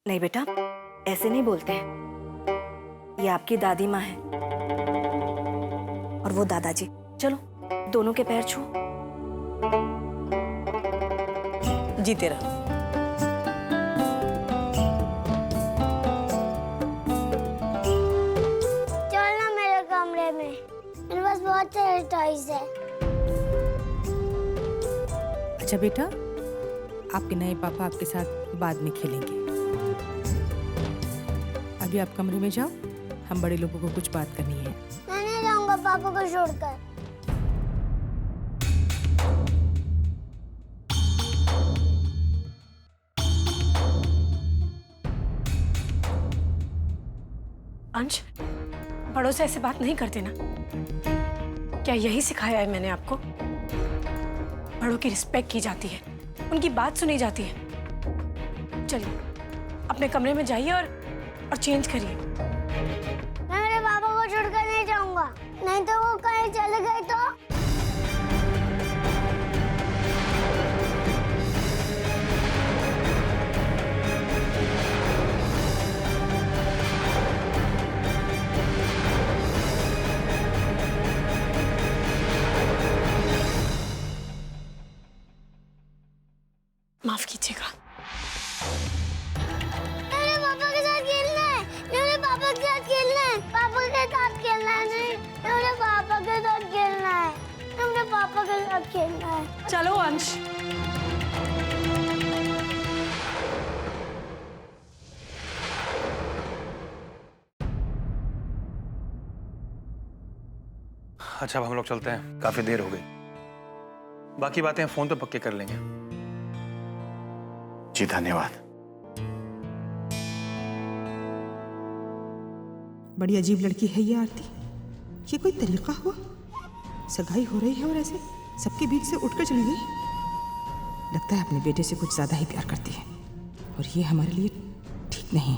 नहीं बेटा, ऐसे नहीं बोलते हैं। ये आपकी दादी माँ है और वो दादाजी। चलो दोनों के पैर छू। जीते रहो। चल ना मेरे कमरे में, मेरे पास बहुत सारे टॉयज है। अच्छा बेटा, आपके नए पापा आपके साथ बाद में खेलेंगे। अभी आप कमरे में जाओ, हम बड़े लोगों को कुछ बात करनी है। मैं नहीं जाऊंगा पापा को छोड़कर। अंश, बड़ों से ऐसे बात नहीं करते ना। क्या यही सिखाया है मैंने आपको? बड़ों की रिस्पेक्ट की जाती है, उनकी बात सुनी जाती है। चलिए अपने कमरे में जाइए और चेंज करिए। मैं मेरे पापा को छोड़कर नहीं जाऊंगा, नहीं तो वो कहीं चले गए तो। माफ कीजिएगा। मेरे पापा के साथ खेलना है, मेरे पापा के साथ खेलना है, पापा के साथ खेलना है, नहीं मेरे पापा के साथ खेलना है, मेरे पापा के साथ खेलना है। चलो अंश। अच्छा अब हम लोग चलते हैं, काफी देर हो गई। बाकी बातें फोन पे पक्के कर लेंगे। जी धन्यवाद। बड़ी अजीब लड़की है ये आरती। ये कोई तरीका हुआ? सगाई हो रही है और ऐसे सबके बीच से उठकर चली गई। लगता है अपने बेटे से कुछ ज्यादा ही प्यार करती है और ये हमारे लिए ठीक नहीं।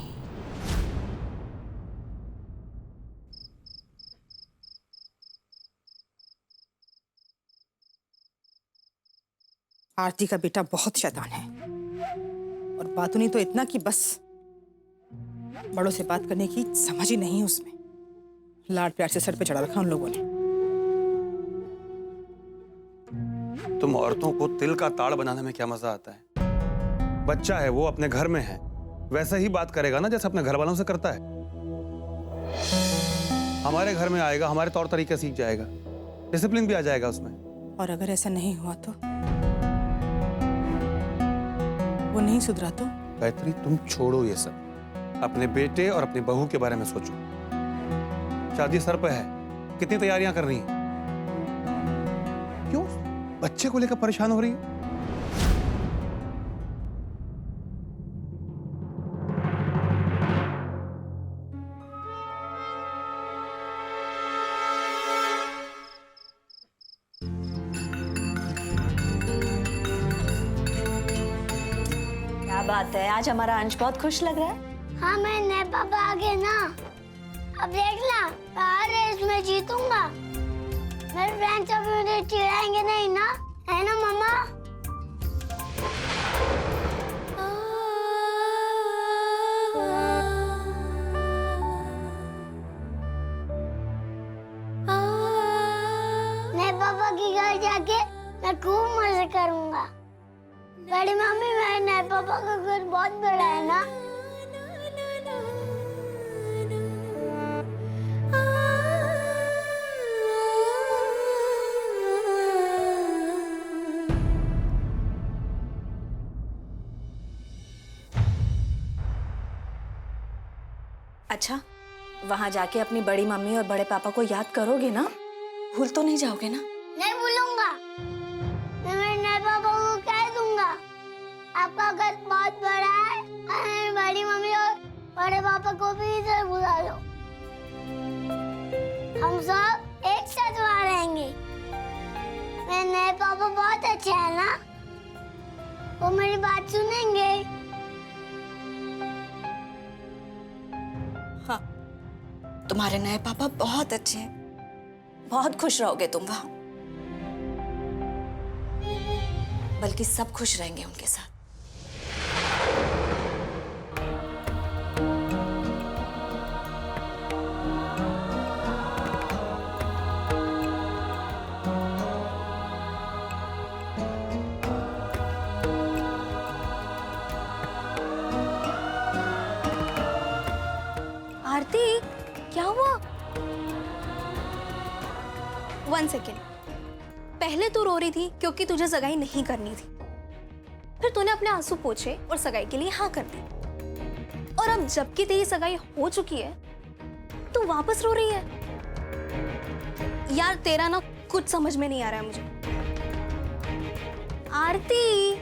आरती का बेटा बहुत शैतान है और बातों नहीं तो इतना कि बस बड़ों से बात करने की समझ ही नहीं है उसमें। लाड प्यार से सर पे चढ़ा रखा उन लोगों ने। तुम औरतों को तिल का ताड़ बनाने में क्या मजा आता है? बच्चा है वो, अपने घर में है, वैसे ही बात करेगा ना जैसे अपने घर वालों से करता है। हमारे घर में आएगा, हमारे तौर तरीके सीख जाएगा, डिसिप्लिन भी आ जाएगा उसमें। और अगर ऐसा नहीं हुआ तो वो नहीं सुधरा तो? गायत्री तुम छोड़ो ये सब, अपने बेटे और अपनी बहू के बारे में सोचो। शादी सर पे है, कितनी तैयारियां कर रही हैं? क्यों बच्चे को लेकर परेशान हो रही है? क्या बात है, आज हमारा अंश बहुत खुश लग रहा है। हाँ मैं नए पापा आ गए ना, अब देखना हर रेस में जीतूंगा। मेरे फ्रेंड्स अभी मुझे चिढ़ाएंगे नहीं ना, है ना मम्मा? नए पापा के घर जाके मैं खूब मजे करूंगा। बड़ी मम्मी मेरे नए पापा का घर बहुत बड़ा है ना। अच्छा, वहां जाके अपनी बड़ी मम्मी और बड़े पापा को याद करोगे ना? भूल तो नहीं जाओगे ना? नहीं भूलूंगा। मैं मेरे नए पापा को कह दूंगा आपका घर बहुत बड़ा है, मेरी बड़ी मम्मी और बड़े पापा को भी इधर बुला लो। हम सब एक साथ वहाँ रहेंगे। मेरे नए पापा बहुत अच्छे हैं ना, वो मेरी बात सुनेंगे। हाँ, तुम्हारे नए पापा बहुत अच्छे हैं, बहुत खुश रहोगे तुम वहां। बल्कि सब खुश रहेंगे उनके साथ। 1 सेकेंड, पहले तू रो रही थी क्योंकि तुझे सगाई नहीं करनी थी, फिर तूने अपने आंसू पोंछे और सगाई के लिए हाँ कर दी, और अब जबकि तेरी सगाई हो चुकी है तू वापस रो रही है। यार तेरा ना कुछ समझ में नहीं आ रहा है मुझे। आरती,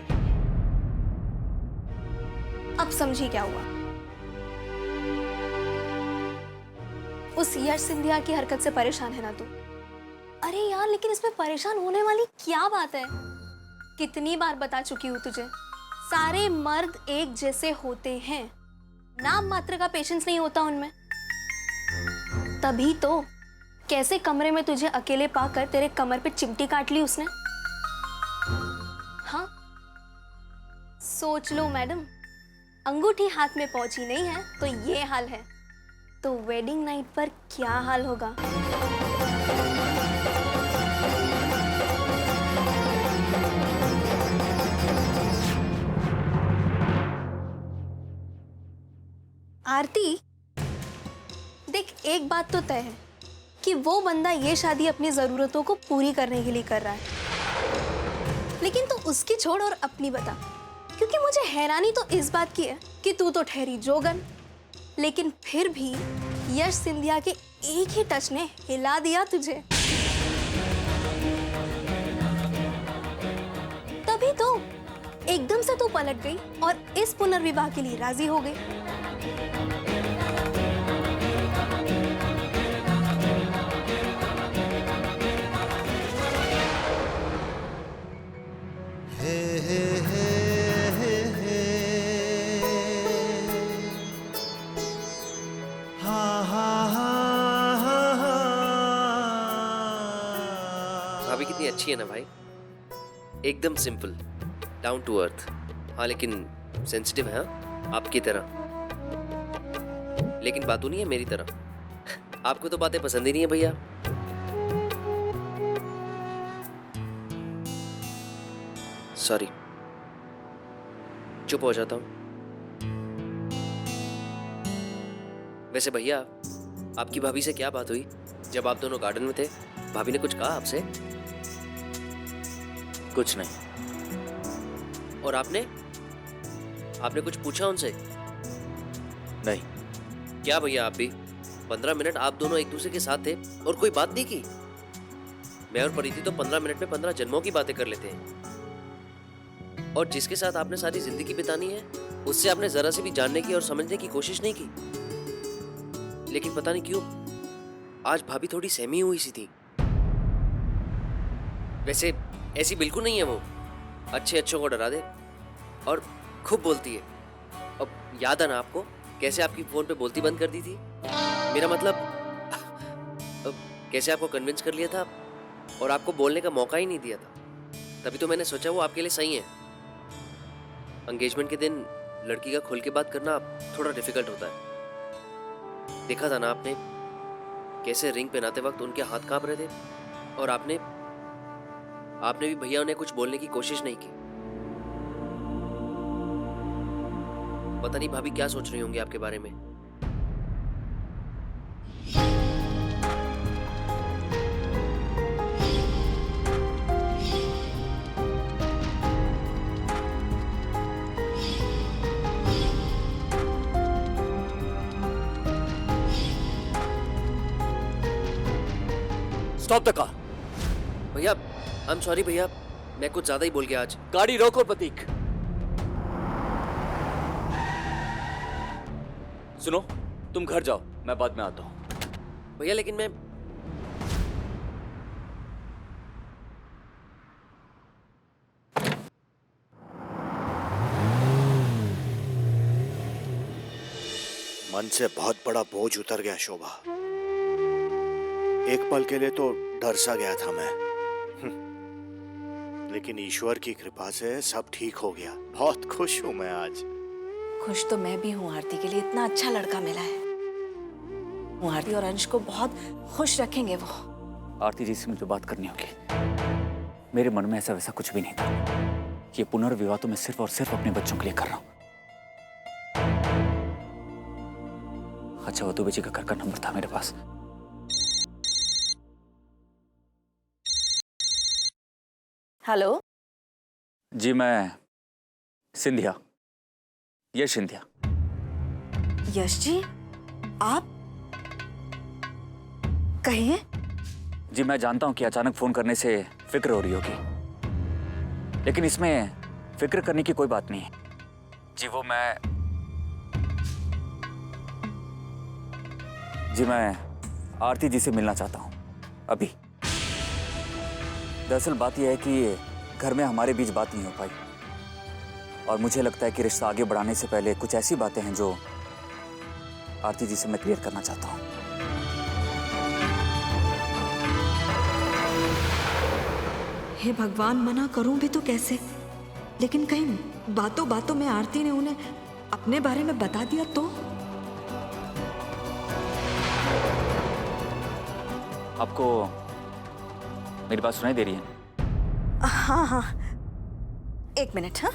अब समझी क्या हुआ? उस यश सिंधिया की हरकत से परेशान है ना तू? अरे यार लेकिन इसमें परेशान होने वाली क्या बात है? कितनी बार बता चुकी हूँ तुझे, सारे मर्द एक जैसे होते हैं, नाम मात्र का पेशेंस नहीं होता उनमें। तभी तो कैसे कमरे में तुझे अकेले पाकर तेरे कमर पे चिमटी काट ली उसने। हाँ सोच लो मैडम, अंगूठी हाथ में पहुंची नहीं है तो ये हाल है, तो वेडिंग नाइट पर क्या हाल होगा? आरती देख, एक बात तो तय है कि वो बंदा ये शादी अपनी जरूरतों को पूरी करने के लिए कर रहा है, लेकिन तू उसकी छोड़ और अपनी बता। क्योंकि मुझे हैरानी तो इस बात की है कि तू तो ठहरी जोगन, लेकिन फिर भी यश सिंधिया के एक ही टच ने हिला दिया तुझे। तभी तो एकदम से तू पलट गई और इस पुनर्विवाह के लिए राजी हो गई। भाभी कितनी अच्छी है ना भाई, एकदम सिंपल, डाउन टू अर्थ। हाँ लेकिन सेंसिटिव है, हाँ आपकी तरह, लेकिन बातों नहीं है मेरी तरह। आपको तो बातें पसंद ही नहीं है भैया। सॉरी, चुप हो जाता हूँ। वैसे भैया, आपकी भाभी से क्या बात हुई जब आप दोनों गार्डन में थे? भाभी ने कुछ कहा आपसे? कुछ नहीं। और आपने कुछ पूछा उनसे? नहीं। क्या भैया, आप भी 15 मिनट आप दोनों एक दूसरे के साथ थे और कोई बात नहीं की? मैं और प्रीति तो 15 मिनट में 15 जन्मों की बातें कर लेते हैं, और जिसके साथ आपने सारी जिंदगी बितानी है उससे आपने जरा सी भी जानने की और समझने की कोशिश नहीं की। लेकिन पता नहीं क्यों आज भाभी थोड़ी सहमी हुई सी थी। वैसे ऐसी बिल्कुल नहीं है वो, अच्छे अच्छों को डरा दे और खूब बोलती है। अब याद है ना आपको कैसे आपकी फोन पे बोलती बंद कर दी थी? मेरा मतलब कैसे आपको कन्विंस कर लिया था और आपको बोलने का मौका ही नहीं दिया था। तभी तो मैंने सोचा वो आपके लिए सही है। एंगेजमेंट के दिन लड़की का खुल के बात करना थोड़ा डिफिकल्ट होता है। देखा था ना आपने कैसे रिंग पहनाते वक्त उनके हाथ कांप रहे थे, और आपने भी भैया उन्हें कुछ बोलने की कोशिश नहीं की। पता नहीं भाभी क्या सोच रही होंगी आपके बारे में। Stop the car. भैया आई एम सॉरी भैया, मैं कुछ ज्यादा ही बोल गया आज। गाड़ी रोको प्रतीक। सुनो, तुम घर जाओ, मैं बाद में आता हूं। भैया लेकिन मैं मन से बहुत बड़ा बोझ उतर गया शोभा। एक पल के लिए तो डर सा गया था मैं, लेकिन ईश्वर की कृपा से सब ठीक हो गया। बहुत खुश हूं मैं आज। खुश तो मैं भी हूँ आरती के लिए, इतना अच्छा लड़का मिला है। वो आरती और अंश को बहुत खुश रखेंगे वो। आरती जी से मुझे बात करनी होगी। मेरे मन में ऐसा वैसा कुछ भी नहीं था। ये पुनर्विवाह तो मैं सिर्फ और सिर्फ अपने बच्चों के लिए कर रहा हूँ। अच्छा, वो दुबे जी का घर का नंबर था मेरे पास। हेलो। जी मैं सिंधिया, यश सिंधिया। यश जी, आप? कहिए। जी मैं जानता हूं कि अचानक फोन करने से फिक्र हो रही होगी, लेकिन इसमें फिक्र करने की कोई बात नहीं है। जी मैं आरती जी से मिलना चाहता हूं अभी। दरअसल बात यह है कि घर में हमारे बीच बात नहीं हो पाई, और मुझे लगता है कि रिश्ता आगे बढ़ाने से पहले कुछ ऐसी बातें हैं जो आरती जी से मैं क्लियर करना चाहता हूं। हे भगवान, मना करूं भी तो कैसे? लेकिन कहीं बातों बातों में आरती ने उन्हें अपने बारे में बता दिया तो? आपको मेरी बात सुनाई दे रही है? हाँ हाँ, एक मिनट। हाँ,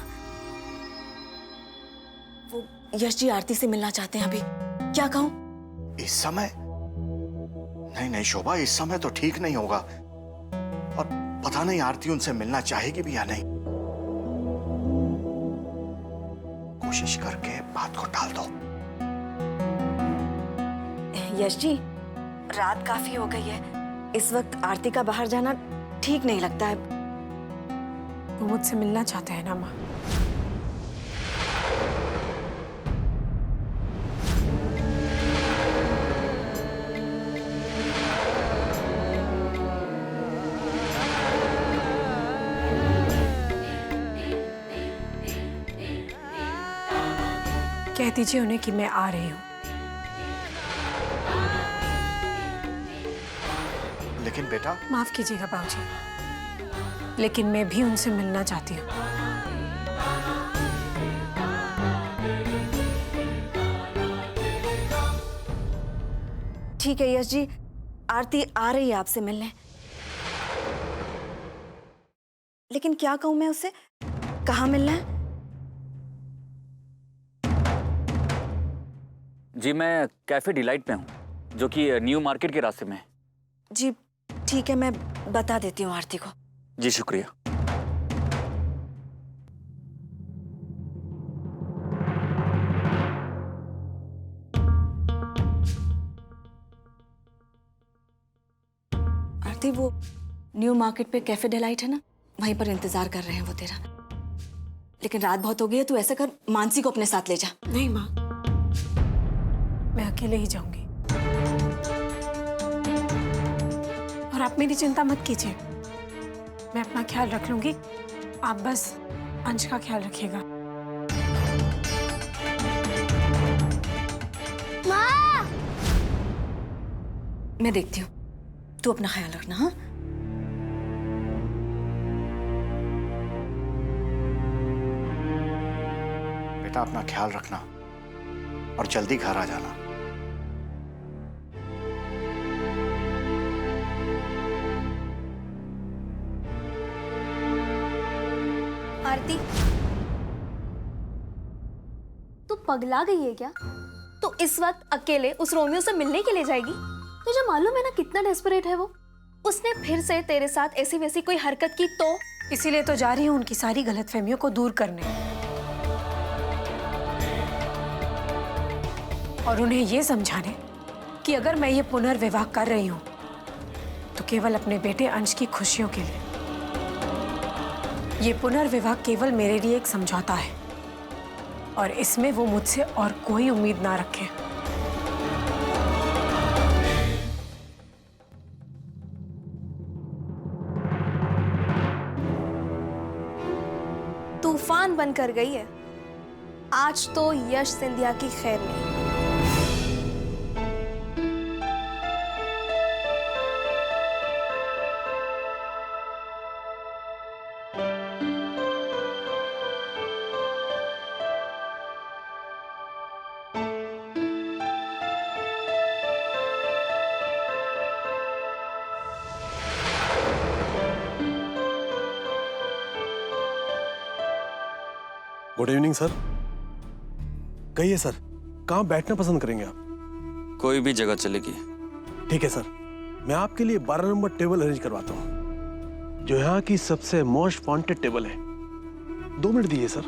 वो यश जी आरती से मिलना चाहते हैं अभी। क्या कहूं? इस समय? नहीं नहीं शोभा, इस समय तो ठीक नहीं होगा, और पता नहीं आरती उनसे मिलना चाहेगी भी या नहीं। कोशिश करके बात को टाल दो। यश जी, रात काफी हो गई है, इस वक्त आरती का बाहर जाना ठीक नहीं लगता है। वो मुझसे मिलना चाहते हैं ना माँ। कह दीजिए उन्हें कि मैं आ रही हूँ। लेकिन बेटा। माफ कीजिएगा बाबूजी, लेकिन मैं भी उनसे मिलना चाहती हूँ। ठीक है यश जी, आरती आ रही है आपसे मिलने। लेकिन क्या कहूं मैं उससे? कहाँ मिलना है? जी मैं कैफे डिलाइट में हूँ, जो कि न्यू मार्केट के रास्ते में है। जी ठीक है, मैं बता देती हूँ आरती को। जी शुक्रिया। आरती, वो न्यू मार्केट पे कैफे डिलाइट है ना, वहीं पर इंतजार कर रहे हैं वो तेरा। लेकिन रात बहुत हो गई है, तू ऐसा कर, मानसी को अपने साथ ले जा। नहीं माँ, मैं अकेले ही जाऊंगी, और आप मेरी चिंता मत कीजिए, मैं अपना ख्याल रख लूंगी। आप बस अंश का ख्याल रखिएगा। माँ! मैं देखती हूँ, तू अपना ख्याल रखना। हाँ, बेटा अपना ख्याल रखना और जल्दी घर आ जाना। आरती, तू पगला गई है क्या? तो इस वक्त अकेले उस रोमियो से मिलने के लिए जाएगी? तुझे मालूम है ना कितना डेस्परेट है वो? उसने फिर से तेरे साथ ऐसी वैसी कोई हरकत की तो? इसीलिए तो जा रही हूँ उनकी सारी गलतफहमियों को दूर करने, और उन्हें ये समझाने कि अगर मैं ये पुनर्विवाह कर रही हूँ तो केवल अपने बेटे अंश की खुशियों के लिए। ये पुनर्विवाह केवल मेरे लिए एक समझौता है, और इसमें वो मुझसे और कोई उम्मीद ना रखे। तूफान बनकर गई है। आज तो यश सिंधिया की खैर नहीं। Good evening sir. कहिए सर, कहाँ बैठना पसंद करेंगे आप? कोई भी जगह चलेगी। ठीक है सर, मैं आपके लिए 12 नंबर टेबल अरेंज करवाता हूँ। जो यहाँ की सबसे मोस्ट वांटेड टेबल है। 2 मिनट दिए सर।